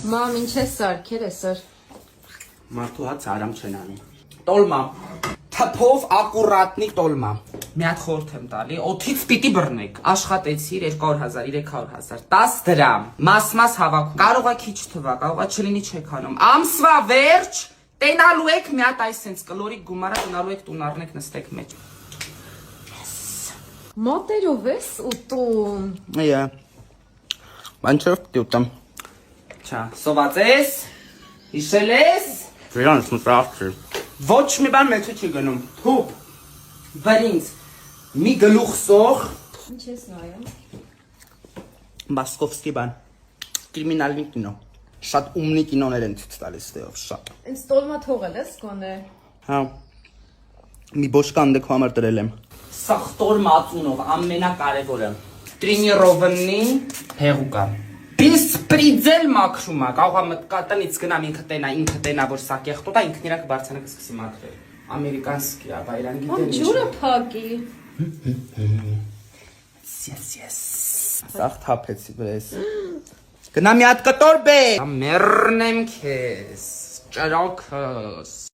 Մամ, ինչ ես սարքել այսօր։ Մարդու հաց արամ չեն անի։ Տոլմա, թփով ակուրատնի տոլմա։ Մի հատ խորհուրդ եմ տալի, օթից պիտի բռնեք։ Աշխատեցի 200,000, 300,000, 10 դրամ, մաս հավաքում։ Կարող է քիչ թվա, կարող է չլինի չեք անում։ Ամսվա վերջ տենալու եք մի հատ այսենց կլորիկ գումարը տնալու եք տուն առնեք նստեք մեջ։ Մոտերով ես ուտում։ Այո։ Բանչով պիտի ուտեմ։ Չա, սոված ես։ Հիշել ես։ Իրանց մտածել։ Ոչ մի բան մեջը չի գնում։ Թուփ։ Վրինց։ Մի գլուխ սող։ Ինչ ես նայում։ Մասկովսկի բան։ Կրիմինալնի կինո։ Շատ ումնի կինոներ են ցույց տալիս դեով շատ։ Ինձ տոլմա թողել ես գոնե։ Հա։ Մի բոշկան դեքո համար դրել եմ։ Սախտոր մածունով ամենակարևորը։ Տրինիրովնի հեղուկա։ Բիսպրիձել մաքրում է, կարող է մտկա տնից գնամ ինքը տենա, որ սա կեղտոտ է, ինքն իրակ բարձանը կսկսի մաքրել։ Ամերիկանսկի է, բայրան գիտեմ ինչ։ Ջուրը փակի։ Yes։ Սաղ թափեցի վրես։ Գնա մի հատ կտոր բե։ Մեռնեմ քեզ, ճրոքս։